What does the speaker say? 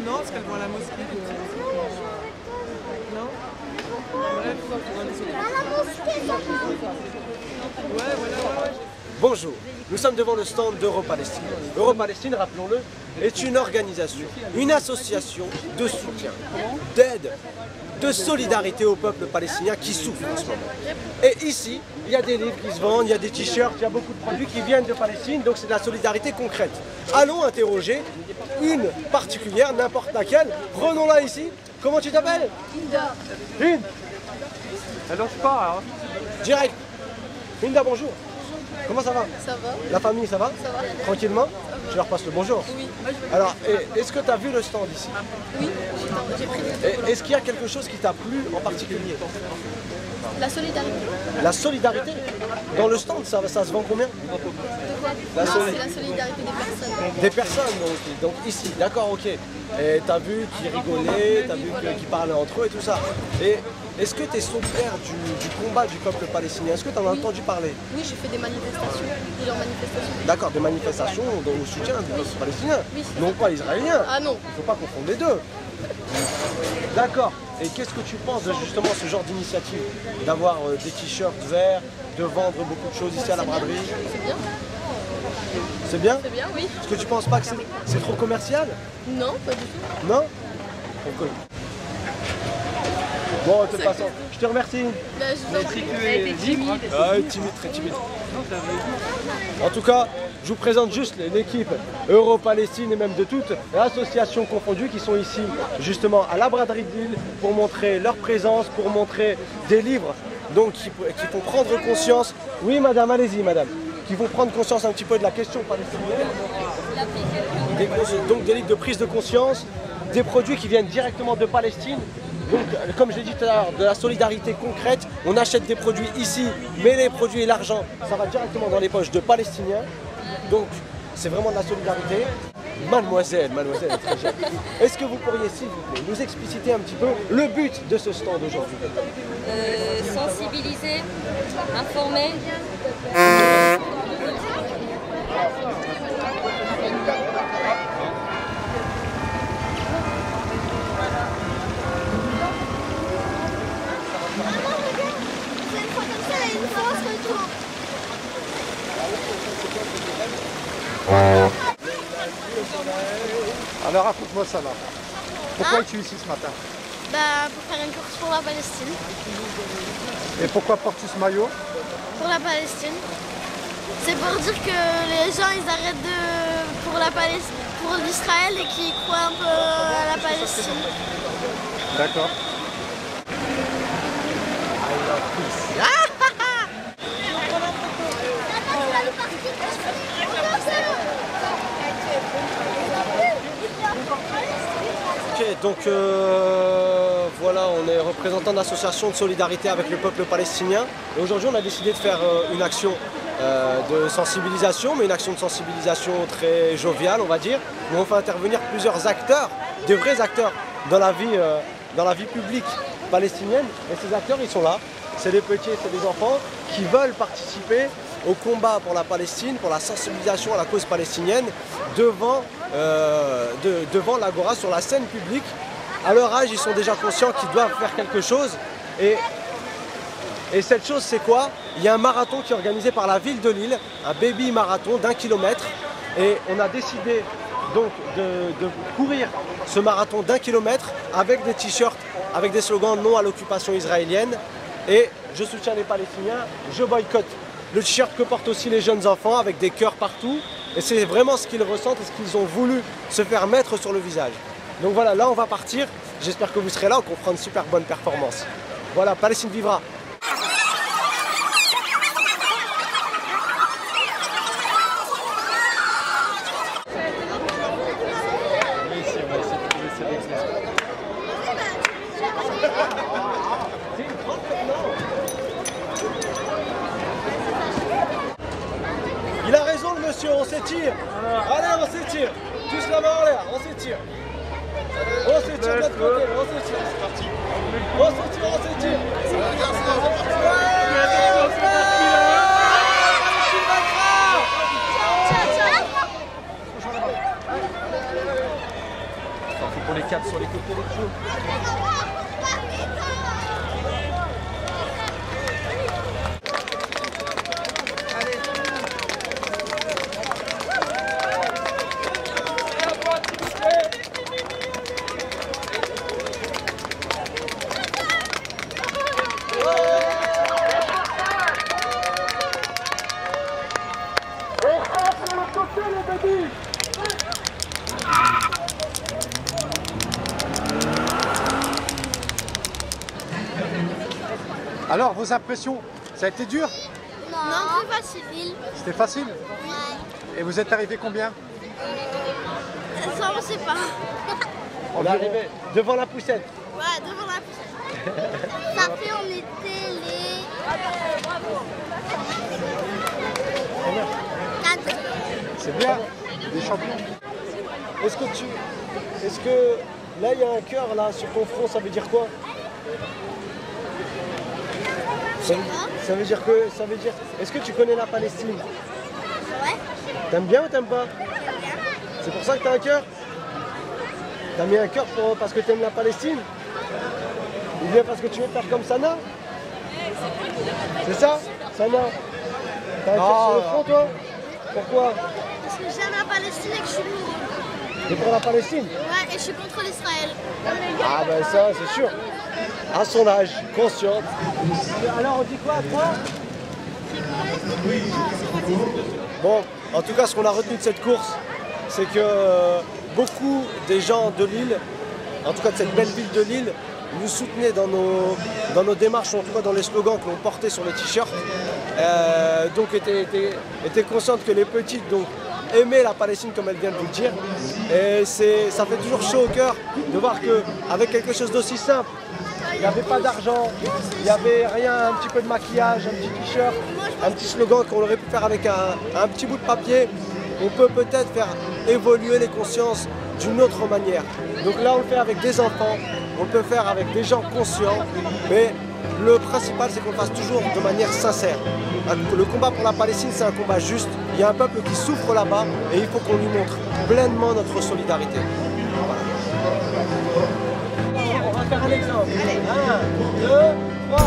Non, parce qu'elle va à la mosquée. Non. Ouais, voilà. Bonjour, nous sommes devant le stand d'Europalestine. Europalestine, rappelons-le, est une organisation, une association de soutien, d'aide, de solidarité au peuple palestinien qui souffre en ce moment. Et ici, il y a des livres qui se vendent, il y a des t-shirts, il y a beaucoup de produits qui viennent de Palestine, donc c'est de la solidarité concrète. Allons interroger une particulière, n'importe laquelle. Prenons-la ici. Comment tu t'appelles? Hinda. Hind. Elle lance pas, hein. Direct. Hinda, bonjour. Comment ça va? Ça va. La famille, ça va? Ça va. Tranquillement? Je leur passe le bonjour. Oui. Alors, est-ce que tu as vu le stand ici? Oui, j'ai pris des photos. Est-ce qu'il y a quelque chose qui t'a plu en particulier? La solidarité. La solidarité? Dans le stand, ça se vend combien? C'est la solidarité des personnes. Des personnes, donc ici, d'accord, ok. Et t'as vu qu'ils rigolaient, t'as vu qu'ils parlaient entre eux et tout ça. Et est-ce que tu es solidaire du combat du peuple palestinien? Est-ce que tu en as entendu parler? Oui, j'ai fait des manifestations, plusieurs manifestations. D'accord, des manifestations au soutien du peuple palestinien, Oui. non pas israélien. Ah non. Il ne faut pas confondre les deux. D'accord. Et qu'est-ce que tu penses de justement ce genre d'initiative? D'avoir des t-shirts verts, de vendre beaucoup de choses ici à la braderie? C'est bien. C'est bien? C'est bien, oui. Est-ce que tu penses pas que c'est trop commercial? Non, pas du tout. Non? Ok. Bon, de toute façon, je te remercie. Là, je timide. Ah, timide, très timide. En tout cas, je vous présente juste l'équipe Europalestine et même de toutes les associations confondues qui sont ici justement à la braderie de Lille pour montrer leur présence, pour montrer des livres donc qui font prendre conscience. Oui madame, allez-y madame. Qui vont prendre conscience un petit peu de la question palestinienne. Donc des livres de prise de conscience, des produits qui viennent directement de Palestine. Donc, comme je l'ai dit tout à l'heure, de la solidarité concrète, on achète des produits ici, mais les produits et l'argent, ça va directement dans les poches de Palestiniens. Donc, c'est vraiment de la solidarité. Mademoiselle, très chère. Est-ce que vous pourriez, s'il vous plaît, nous expliciter un petit peu le but de ce stand aujourd'hui? Sensibiliser, informer. Alors raconte-moi ça là. Pourquoi es-tu ici ce matin? Pour faire une course pour la Palestine. Et pourquoi portes-tu ce maillot? Pour la Palestine. C'est pour dire que les gens ils arrêtent pour la Palestine, pour l'Israël et qu'ils croient un peu à la Palestine. D'accord. Ok, donc voilà, on est représentant d'association de solidarité avec le peuple palestinien. Et aujourd'hui, on a décidé de faire une action de sensibilisation, mais une action de sensibilisation très joviale, on va dire, où on fait intervenir plusieurs acteurs, de vrais acteurs dans la vie publique palestinienne. Et ces acteurs, ils sont là. C'est des petits, c'est des enfants qui veulent participer au combat pour la Palestine, pour la sensibilisation à la cause palestinienne, devant l'Agora, sur la scène publique. À leur âge, ils sont déjà conscients qu'ils doivent faire quelque chose. Et cette chose, c'est quoi? Il y a un marathon qui est organisé par la ville de Lille, un baby marathon d'1 kilomètre. Et on a décidé donc de courir ce marathon d'1 kilomètre avec des t-shirts, avec des slogans non à l'occupation israélienne. Et je soutiens les Palestiniens, je boycotte. Le t-shirt que portent aussi les jeunes enfants avec des cœurs partout. Et c'est vraiment ce qu'ils ressentent et ce qu'ils ont voulu se faire mettre sur le visage. Donc voilà, là on va partir. J'espère que vous serez là et qu'on fera une super bonne performance. Voilà, Palestine vivra. Il a raison le monsieur, on s'étire. Allez, on s'étire. Tous la main en l'air, on s'étire. On s'étire de l'autre côté, on s'étire. C'est parti. On s'étire, on s'étire. Faut qu'on les capte sur les côtés des jeux. Alors, vos impressions, ça a été dur? Non, c'est facile. C'était facile? Ouais. Et vous êtes arrivé combien? Ça, on sait pas. On est arrivé devant la poussette. Ouais, devant la poussette. Ça fait, on était les... C'est bien, des champions. Est-ce que là il y a un cœur là sur ton front, ça veut dire quoi? Ça veut dire. Est-ce que tu connais la Palestine? Ouais. T'aimes bien ou t'aimes pas? J'aime bien. C'est pour ça que t'as un cœur? T'as mis un cœur parce que t'aimes la Palestine? Ou bien parce que tu veux faire comme Sana? C'est ça? Sana? T'as un cœur sur le front toi? Pourquoi? Parce que j'aime la Palestine et que je suis pour. T'es pour la Palestine? Ouais, et je suis contre l'Israël. Ah ben ça c'est sûr. À son âge, consciente. Alors on dit quoi à toi? Bon, en tout cas ce qu'on a retenu de cette course, c'est que beaucoup des gens de Lille, en tout cas de cette belle ville de Lille, nous soutenaient dans nos démarches, en tout cas dans les slogans que l'on portait sur les t-shirts. Donc étaient conscientes que les petites donc, aimaient la Palestine comme elle vient de vous le dire. Et ça fait toujours chaud au cœur de voir qu'avec quelque chose d'aussi simple, il n'y avait pas d'argent, il n'y avait rien, un petit peu de maquillage, un petit t-shirt, un petit slogan qu'on aurait pu faire avec un petit bout de papier. On peut peut-être faire évoluer les consciences d'une autre manière. Donc là on le fait avec des enfants, on peut le faire avec des gens conscients, mais le principal c'est qu'on le fasse toujours de manière sincère. Le combat pour la Palestine c'est un combat juste, il y a un peuple qui souffre là-bas et il faut qu'on lui montre pleinement notre solidarité. Voilà. On va faire un exemple. 1, 2, 3.